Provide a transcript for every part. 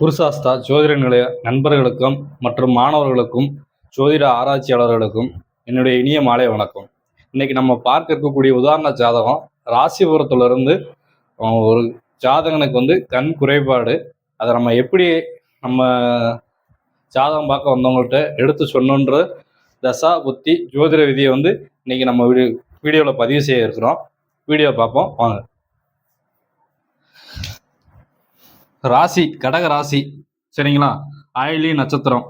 குருசாஸ்தா ஜோதிட நிலைய நண்பர்களுக்கும் மற்றும் மாணவர்களுக்கும் ஜோதிட ஆராய்ச்சியாளர்களுக்கும் என்னுடைய இனிய மாலை வணக்கம். இன்னைக்கு நம்ம பார்க்க இருக்கக்கூடிய உதாரண ஜாதகம் ராசிபுரத்திலிருந்து ஒரு ஜாதகனுக்கு கண் குறைபாடு. அதை நம்ம எப்படி நம்ம ஜாதகம் பார்க்க வந்தவங்கள்ட்ட எடுத்து சொன்னோன்ற தசா புத்தி ஜோதிட விதியை இன்னைக்கு நம்ம வீடியோவில் பதிவு செய்ய இருக்கிறோம். வீடியோ பார்ப்போம் வாங்க. ராசி கடக ராசி, சரிங்களா? ஆயிலி நட்சத்திரம்.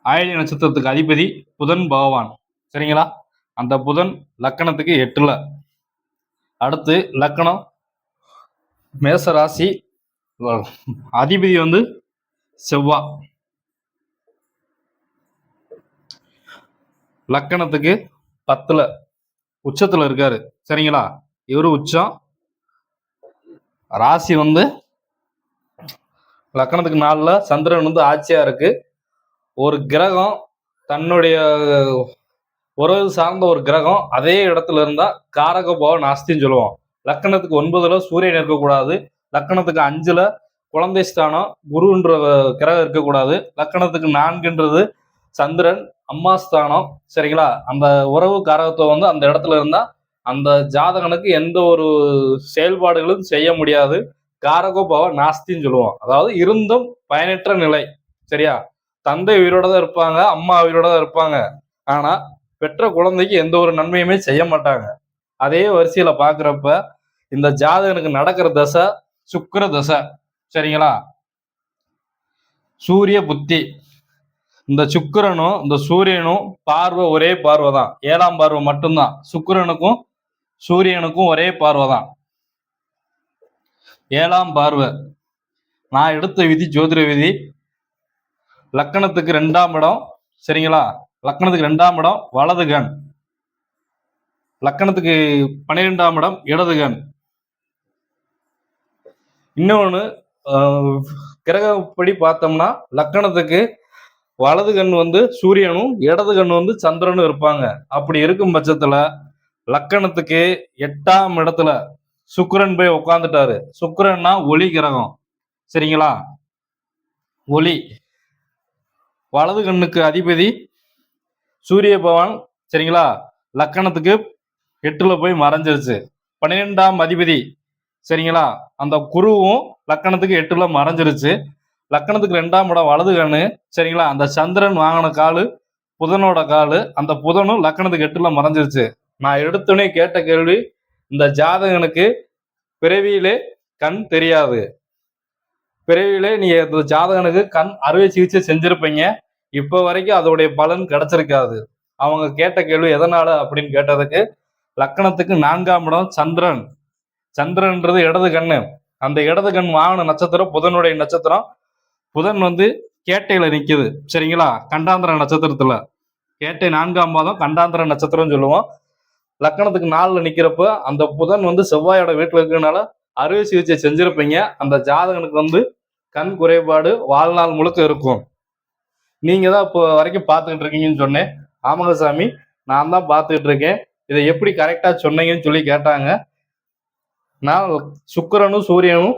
ஆயிலி நட்சத்திரத்துக்கு அதிபதி புதன் பகவான், சரிங்களா? அந்த புதன் லக்கணத்துக்கு 8ல. அடுத்து லக்கணம் மேச ராசி, அதிபதி செவ்வா. லக்கணத்துக்கு 10ல உச்சத்துல இருக்காரு, சரிங்களா? இவரு உச்சம். ராசி லக்கணத்துக்கு 4ல சந்திரன் ஆட்சியா இருக்கு. ஒரு கிரகம் தன்னுடைய உறவு சார்ந்த ஒரு கிரகம் அதே இடத்துல இருந்தா காரக போக நாஸ்தின்னு சொல்லுவோம். லக்கணத்துக்கு 9ல சூரியன் இருக்கக்கூடாது. லக்கணத்துக்கு 5ல குழந்தை ஸ்தானம் குருன்ற கிரகம் இருக்கக்கூடாது. லக்கணத்துக்கு 4ன்றது சந்திரன் அம்மா ஸ்தானம், சரிங்களா? அந்த உறவு காரகத்துவம் அந்த இடத்துல இருந்தா அந்த ஜாதகனுக்கு எந்த ஒரு செயல்பாடுகளும் செய்ய முடியாது. காரகோபாவ நாஸ்தின்னு சொல்லுவோம். அதாவது இருந்தும் பயனற்ற நிலை, சரியா? தந்தை உயிரோட தான் இருப்பாங்க, அம்மா உயிரோட தான் இருப்பாங்க. ஆனா பெற்ற குழந்தைக்கு எந்த ஒரு நன்மையுமே செய்ய மாட்டாங்க. அதே வரிசையில பாக்குறப்ப இந்த ஜாதகனுக்கு நடக்கிற தசை சுக்கிர தசை, சரிங்களா? சூரிய புத்தி. இந்த சுக்கிரனும் இந்த சூரியனும் பார்வை ஒரே பார்வை தான், 7ஆம் பார்வை மட்டும்தான். சுக்கிரனுக்கும் சூரியனுக்கும் ஒரே பார்வை தான், 7ஆம் பார்வை. நான் எடுத்த விதி ஜோதிட விதி லக்கணத்துக்கு 2ஆம் இடம், சரிங்களா? லக்கணத்துக்கு 2ஆம் இடம் வலது கண். லக்கணத்துக்கு 12ஆம் இடம் இடது கண். இன்னொன்னு கிரகப்படி பார்த்தோம்னா லக்கணத்துக்கு வலது கண் சூரியனும் இடது கண் சந்திரனும் இருப்பாங்க. அப்படி இருக்கும் பட்சத்துல லக்கணத்துக்கு 8ஆம் இடத்துல சுக்கிரன் போய் உட்காந்துட்டாரு. சுக்கிரன்னா ஒளி கிரகம், சரிங்களா? ஒளி. வலது கண்ணுக்கு அதிபதி சூரிய பகவான், சரிங்களா? லக்கணத்துக்கு 8ல போய் மறைஞ்சிருச்சு. 12ஆம் அதிபதி, சரிங்களா? அந்த குருவும் லக்கணத்துக்கு 8ல மறைஞ்சிருச்சு. லக்கணத்துக்கு 2ஆம் இடம் வலது கண்ணு, சரிங்களா? அந்த சந்திரன் வாங்கின காலு புதனோட காலு. அந்த புதனும் லக்கணத்துக்கு 8ல மறைஞ்சிருச்சு. நான் எடுத்தோடனே கேட்ட கேள்வி, இந்த ஜாதகனுக்கு பிறவியிலே கண் தெரியாது. பிறவியிலே நீங்க இந்த ஜாதகனுக்கு கண் அறுவை சிகிச்சை செஞ்சிருப்பீங்க. இப்ப வரைக்கும் அதோடைய பலன் கிடைச்சிருக்காது. அவங்க கேட்ட கேள்வி எதனால அப்படின்னு கேட்டதுக்கு, லக்கணத்துக்கு 4ஆம் இடம் சந்திரன். சந்திரன்றது இடது கண்ணு. அந்த இடது கண் வாகன நட்சத்திரம் புதனுடைய நட்சத்திரம். புதன் கேட்டையில நிக்குது, சரிங்களா? கண்டாந்திர நட்சத்திரத்துல. கேட்டை 4ஆம் பாதம் கண்டாந்திர நட்சத்திரம் சொல்லுவோம். லக்கணத்துக்கு 4ல நிக்கிறப்ப அந்த புதன் செவ்வாயோட வீட்டுல இருக்கிறதுனால அறுவை சிகிச்சை செஞ்சிருப்பீங்க. அந்த ஜாதகனுக்கு கண் குறைபாடு வாழ்நாள் முழுக்க இருக்கும். நீங்க தான் இப்போ வரைக்கும் பார்த்துக்கிட்டு இருக்கீங்கன்னு சொன்னேன். ஆமாங்க சாமி, நான் தான் பார்த்துக்கிட்டு இருக்கேன். இதை எப்படி கரெக்டா சொன்னீங்கன்னு சொல்லி கேட்டாங்க. நான் சுக்கிரனும் சூரியனும்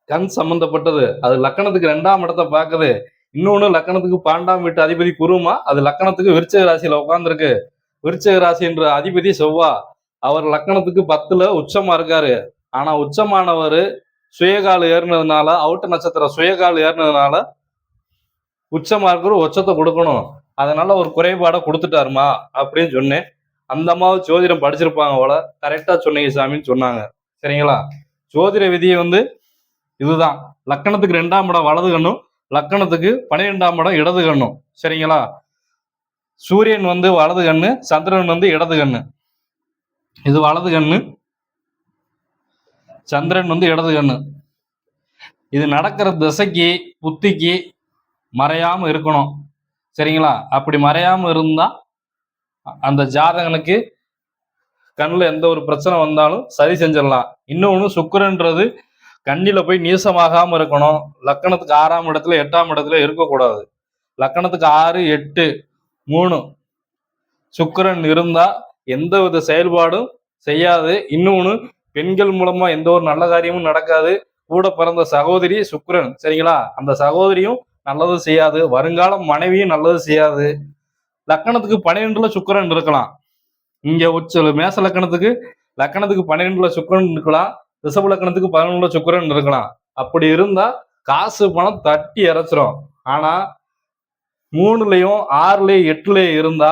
கண் சம்பந்தப்பட்டது. அது லக்கணத்துக்கு 2ஆம் இடத்தை பார்க்குது. இன்னொன்னு லக்கணத்துக்கு 12ஆம் வீட்டு அதிபதி குருமா, அது லக்கணத்துக்கு விருச்சிக ராசியில உட்கார்ந்துருக்கு. விருச்சிக ராசி என்ற அதிபதி செவ்வா. அவர் லக்கணத்துக்கு 10ல உச்சமா இருக்காரு. ஆனா உச்சமானவர் சுயகால் ஏறினதுனால, அவுட்ட நட்சத்திரம் சுயகால் ஏறினதுனால உச்சமா இருக்கிற உச்சத்தை கொடுக்கணும். அதனால ஒரு குறைபாடை கொடுத்துட்டாருமா அப்படின்னு சொன்னேன். அந்த அம்மாவை ஜோதிடம் படிச்சிருப்பாங்க போல. கரெக்டா சொன்னீங்க சாமின்னு சொன்னாங்க, சரிங்களா? ஜோதிட விதியை இதுதான். லக்கணத்துக்கு 2ஆம் இடம் வலது கண்ணும், லக்கணத்துக்கு 12ஆம் இடம் இடது கண்ணும், சரிங்களா? சூரியன் வலது கண்ணு, சந்திரன் இடது கண்ணு. இது வலது கண்ணு, சந்திரன் இடது கண்ணு. இது நடக்கிற திசைக்கு புத்திக்கு மறையாம இருக்கணும், சரிங்களா? அப்படி மறையாம இருந்தா அந்த ஜாதகனுக்கு கண்ணுல எந்த ஒரு பிரச்சனை வந்தாலும் சரி செஞ்சிடலாம். இன்னொன்னு சுக்கிரன்றது கண்ணில போய் நீசமாகாம இருக்கணும். லக்கணத்துக்கு 6ஆம் இடத்துல 8ஆம் இடத்துல இருக்கக்கூடாது. லக்கணத்துக்கு 6, 8, 3 சுக்கிரன் இருந்தா எந்த வித செயல்பாடும் செய்யாது. இன்னொன்னு பெண்கள் மூலமா எந்த ஒரு நல்ல காரியமும் நடக்காது. கூட பிறந்த சகோதரி சுக்கிரன், சரிங்களா? அந்த சகோதரியும் நல்லது செய்யாது. வருங்கால மனைவியும் நல்லது செய்யாது. லக்கணத்துக்கு 12ல சுக்கிரன் இருக்கலாம். இங்க மேச லக்கணத்துக்கு 12ல சுக்கிரன் இருக்கலாம். ரிஷப லக்கணத்துக்கு 11ல சுக்கிரன் இருக்கலாம். அப்படி இருந்தா காசு பணம் தட்டி இறைச்சிரும். ஆனா 3லயும் 6லயும் 8லயும் இருந்தா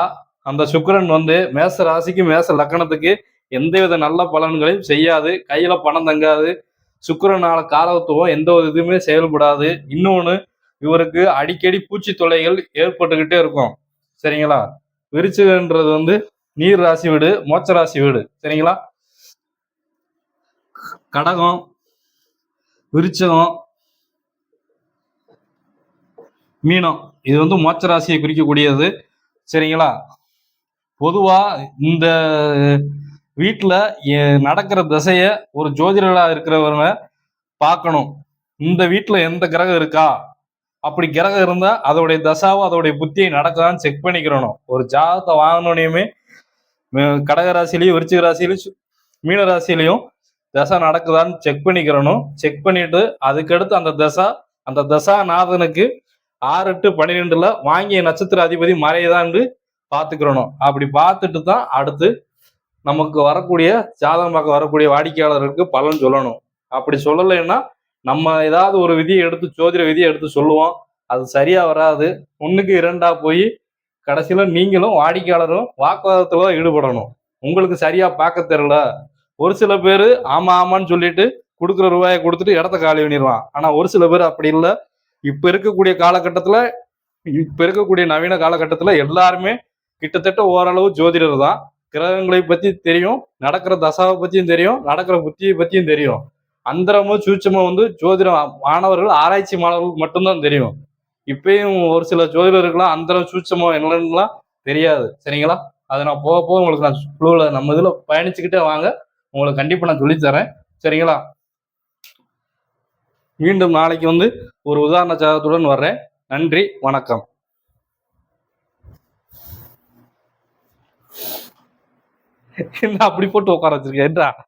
அந்த சுக்கிரன் வந்து மேச ராசிக்கு மேச லக்கணத்துக்கு எந்தவித நல்ல பலன்களையும் செய்யாது. கையில பணம் தங்காது. சுக்கிரனால காரகத்துவம் எந்த ஒரு இதுவுமே செயல்படாது. இன்னொன்னு, இவருக்கு அடிக்கடி பூச்சி தொல்லைகள் ஏற்பட்டுக்கிட்டே இருக்கும். சரிங்களா? விருச்சிகன்றது வந்து நீர் ராசி வீடு, மோட்ச ராசி வீடு, சரிங்களா? கடகம், விருச்சகம், மீனம் இது வந்து மோட்ச ராசியை குறிக்கக்கூடியது, சரிங்களா? பொதுவா இந்த வீட்டுல நடக்கிற திசைய ஒரு ஜோதிடரா இருக்கிறவங்க பார்க்கணும். இந்த வீட்டுல எந்த கிரகம் இருக்கா, அப்படி கிரகம் இருந்தா அதோடைய தசாவோ அதோடைய புத்தியை நடக்குதான்னு செக் பண்ணிக்கிறணும். ஒரு ஜாதகத்தை வாங்கினோடையுமே கடக ராசிலையும் விருச்சிக ராசிலையும் மீன ராசிலையும் தசை நடக்குதான்னு செக் பண்ணிக்கிறணும். செக் பண்ணிட்டு அதுக்கடுத்து அந்த தசா நாதனுக்கு 6-8-12ல வாங்கிய நட்சத்திர அதிபதி மறையுதான்னு பார்த்துக்கிறணும். அப்படி பார்த்துட்டு தான் அடுத்து நமக்கு வரக்கூடிய ஜாதகம் பார்க்க வரக்கூடிய வாடிக்கையாளர்களுக்கு பலன் சொல்லணும். அப்படி சொல்லலைன்னா நம்ம ஏதாவது ஒரு விதியை எடுத்து ஜோதிட விதியை எடுத்து சொல்லுவோம், அது சரியா வராது. 1க்கு 2ஆ போய் கடைசியில நீங்களும் வாடிக்கையாளரும் வாக்குவாதத்துல ஈடுபடணும். உங்களுக்கு சரியா பார்க்க தெரியல. ஒரு சில பேர் ஆமா ஆமான்னு சொல்லிட்டு கொடுக்குற ரூபாயை கொடுத்துட்டு இடத்த காலி பண்ணிடுவான். ஆனா ஒரு சில பேர் அப்படி இல்லை. இப்ப இருக்கக்கூடிய நவீன காலகட்டத்துல எல்லாருமே கிட்டத்தட்ட ஓரளவு ஜோதிடர் தான். கிரகங்களை பத்தி தெரியும், நடக்கிற தசாவை பத்தியும் தெரியும், நடக்கிற புத்தியை பத்தியும் தெரியும். அந்தரமும் சூட்சமும் வந்து ஜோதிட மாணவர்கள், ஆராய்ச்சி மாணவர்கள் மட்டும்தான் தெரியும். இப்பயும் ஒரு சில ஜோதிடர்கள்லாம் அந்தரம் சூட்சமம் என்னன்னுலாம் தெரியாது, சரிங்களா? அதை நான் போக போக உங்களுக்கு நான் ஃப்ளோல நம்ம இதுல பயணிச்சுக்கிட்டே வாங்க, உங்களுக்கு கண்டிப்பா நான் சொல்லித்தரேன், சரிங்களா? மீண்டும் நாளைக்கு வந்து ஒரு உதாரண ஜாதகத்துடன் வர்றேன். நன்றி, வணக்கம். என்ன அப்படி போட்டு உட்கார வச்சிருக்கேன்?